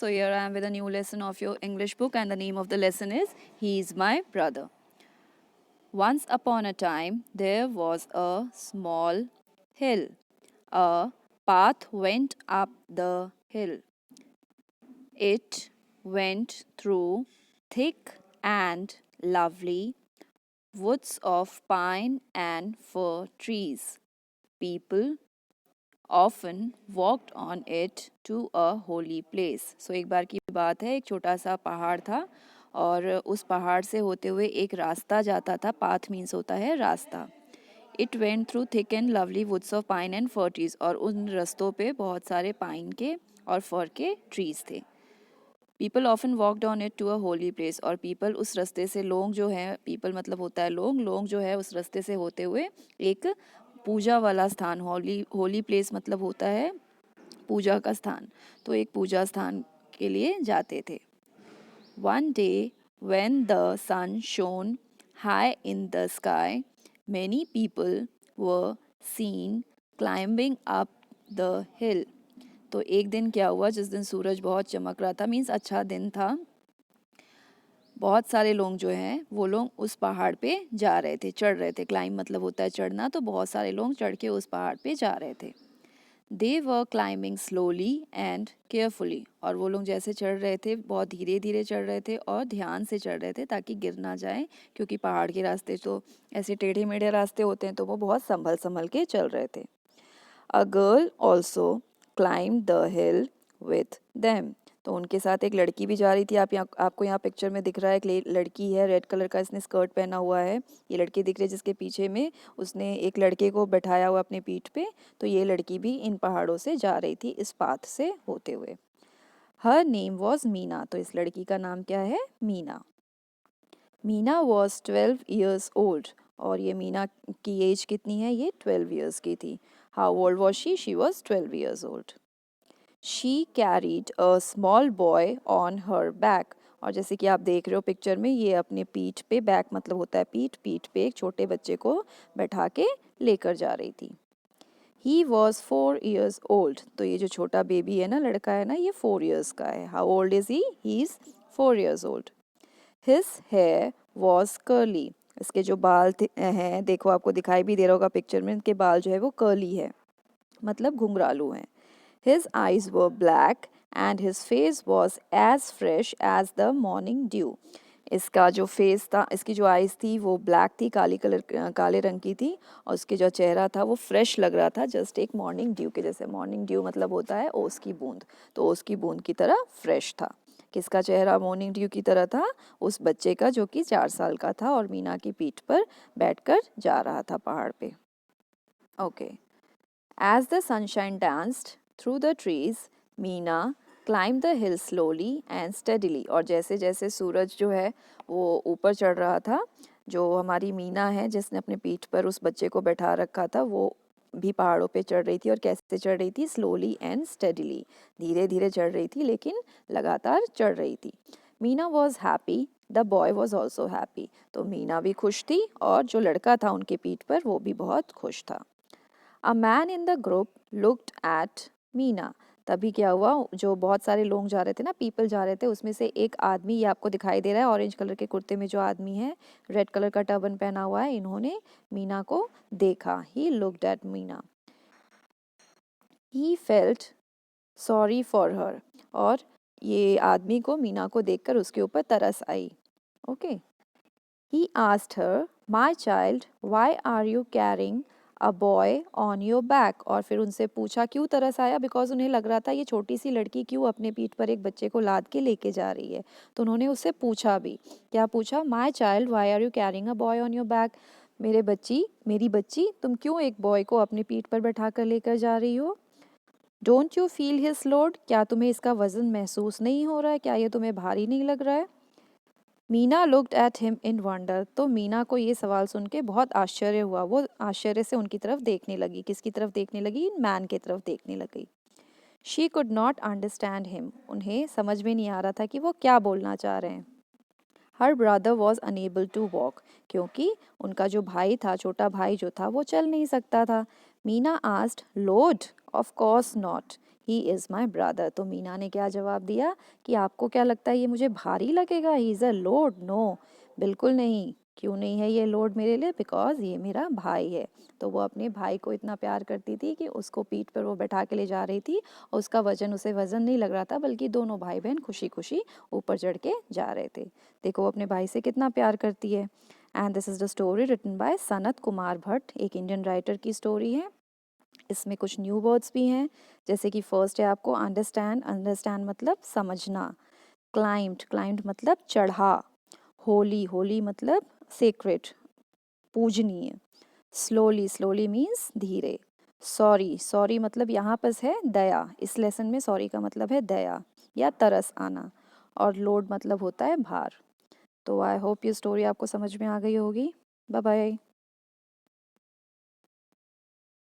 So here I am with a new lesson of your English book, and the name of the lesson is He is My Brother. Once upon a time, there was a small hill. A path went up the hill. It went through thick and lovely woods of pine and fir trees. People often walked on it to a holy place. So एक बार की बात है, एक छोटा सा पहाड़ था और उस पहाड़ से होते हुए एक रास्ता जाता था. पाथ मीन्स होता है रास्ता. It went through thick and lovely woods of pine and fir trees, और उन रस्तों पे बहुत सारे पाइन के और फर के ट्रीज थे. People often walked on it to a holy place, और पीपल उस रास्ते से, लोग जो है, पीपल मतलब होता है लोग, लोग जो है उस रास्ते से होते हुए एक पूजा वाला स्थान, होली प्लेस मतलब होता है पूजा का स्थान, तो एक पूजा स्थान के लिए जाते थे. One day when the sun shone high in the sky, many people were seen climbing up the hill. तो एक दिन क्या हुआ, जिस दिन सूरज बहुत चमक रहा था, मीन्स अच्छा दिन था, बहुत सारे लोग जो हैं वो लोग उस पहाड़ पे जा रहे थे, चढ़ रहे थे. क्लाइंब मतलब होता है चढ़ना, तो बहुत सारे लोग चढ़ के उस पहाड़ पे जा रहे थे. They were climbing slowly and carefully, और वो लोग जैसे चढ़ रहे थे बहुत धीरे धीरे चढ़ रहे थे और ध्यान से चढ़ रहे थे ताकि गिर ना जाए, क्योंकि पहाड़ के रास्ते तो ऐसे टेढ़े मेढ़े रास्ते होते हैं, तो वो बहुत संभल संभल के चल रहे थे. A girl also climb the hill with them, तो उनके साथ एक लड़की भी जा रही थी. आपको यहाँ पिक्चर में दिख रहा है, एक लड़की है, रेड कलर का इसने स्कर्ट पहना हुआ है. ये लड़की दिख रही है जिसके पीछे में उसने एक लड़के को बैठाया हुआ अपने पीठ पे, तो ये लड़की भी इन पहाड़ों से जा रही थी इस पाथ से होते हुए. हर नेम वॉज मीना, तो इस लड़की का नाम क्या है, Meena. Meena was 12 years old, और ये मीना की एज कितनी है, ये 12 ईयर्स की थी. How old was she was 12 years old. She carried a small boy on her back, और जैसे कि आप देख रहे हो पिक्चर में, ये अपने पीठ पे, बैक मतलब होता है पीठ, पीठ पे एक छोटे बच्चे को बैठा के लेकर जा रही थी. ही वॉज 4 ईयर्स ओल्ड, तो ये जो छोटा बेबी है ना, लड़का है ना, ये 4 ईयर्स का है. How old is he is 4 years old. His hair was curly, इसके जो बाल हैं, देखो आपको दिखाई भी दे रहा होगा पिक्चर में, इनके बाल जो है वो कर्ली है, मतलब घुंघरालू हैं. His eyes were black and his face was as fresh as the morning dew. इसका जो फेस था, इसकी जो आइज़ थी वो ब्लैक थी, काले रंग की थी, और उसके जो चेहरा था वो फ्रेश लग रहा था, जस्ट एक मॉर्निंग ड्यू के जैसे. मॉर्निंग ड्यू मतलब होता है ओस की बूंद, तो ओस की बूंद की तरह फ्रेश था. किसका चेहरा मॉर्निंग ड्यू की तरह था, उस बच्चे का जो कि 4 साल का था और मीना की पीठ पर बैठकर जा रहा था पहाड़ पे. Okay. As the sunshine danced through the trees, Meena climbed the hill slowly and steadily. और जैसे जैसे सूरज जो है वो ऊपर चढ़ रहा था, जो हमारी मीना है जिसने अपने पीठ पर उस बच्चे को बैठा रखा था, वो भी पहाड़ों पे चढ़ रही थी. और कैसे चढ़ रही थी, स्लोली एंड स्टेडीली, धीरे धीरे चढ़ रही थी लेकिन लगातार चढ़ रही थी. Meena was happy, the boy was also happy, तो मीना भी खुश थी और जो लड़का था उनके पीठ पर वो भी बहुत खुश था. A man in the group looked at Meena. तभी क्या हुआ, जो बहुत सारे लोग जा रहे थे ना, पीपल जा रहे थे, उसमें से एक आदमी, ये आपको दिखाई दे रहा है ऑरेंज कलर के कुर्ते में जो आदमी है, रेड कलर का टर्बन पहना हुआ है, इन्होंने मीना को देखा. He looked at Meena. He felt sorry for her. और ये आदमी को, मीना को देखकर उसके ऊपर तरस आई. Okay. He asked her, My child, why are you carrying a boy on your back? और फिर उनसे पूछा, क्यों तरस आया, बिकॉज उन्हें लग रहा था ये छोटी सी लड़की क्यों अपने पीठ पर एक बच्चे को लाद के लेके जा रही है. तो उन्होंने उससे पूछा भी, क्या पूछा, my child why are you carrying a boy on your back, मेरी बच्ची, तुम क्यों एक बॉय को अपने पीठ पर बैठा कर लेकर जा रही हो. Don't you feel his load, क्या तुम्हें इसका वजन महसूस नहीं हो रहा है, क्या ये तुम्हें भारी नहीं लग रहा है. Meena looked at him in wonder, तो मीना को ये सवाल सुन के बहुत आश्चर्य हुआ, वो आश्चर्य से उनकी तरफ देखने लगी. किसकी तरफ देखने लगी, मैन की तरफ देखने लगी. She could not understand him, उन्हें समझ में नहीं आ रहा था कि वो क्या बोलना चाह रहे हैं. Her brother was unable to walk, क्योंकि उनका जो भाई था, छोटा भाई जो था, वो चल नहीं सकता था. Meena asked, load, of course not, he is my brother. तो मीना ने क्या जवाब दिया कि आपको क्या लगता है ये मुझे भारी लगेगा, he is a load. No, बिल्कुल नहीं। क्यों नहीं है ये लोड मेरे लिए? बिकॉज ये मेरा भाई है। तो वो अपने भाई को इतना प्यार करती थी कि उसको पीठ पर वो बैठा के ले जा रही थी और उसका वजन उसे वजन नहीं लग रहा था, बल्कि दोनों भाई बहन खुशी खुशी ऊपर चढ़ के जा रहे थे। देखो वो अपने भाई से कितना प्यार करती है। And this is the story written by Sanat Kumar Bhatt, एक इंडियन राइटर की स्टोरी है। इसमें कुछ न्यू वर्ड्स भी हैं, जैसे कि फर्स्ट है आपको अंडरस्टैंड। अंडरस्टैंड मतलब समझना। क्लाइम्ड, क्लाइम्ड मतलब चढ़ा। होली, होली मतलब सेक्रेट, पूजनीय। स्लोली, स्लोली मीन्स धीरे। सॉरी, सॉरी मतलब यहाँ पर है दया। इस लेसन में सॉरी का मतलब है दया या तरस आना। और लोड मतलब होता है भार। तो आई होप ये स्टोरी आपको समझ में आ गई होगी। Bye bye.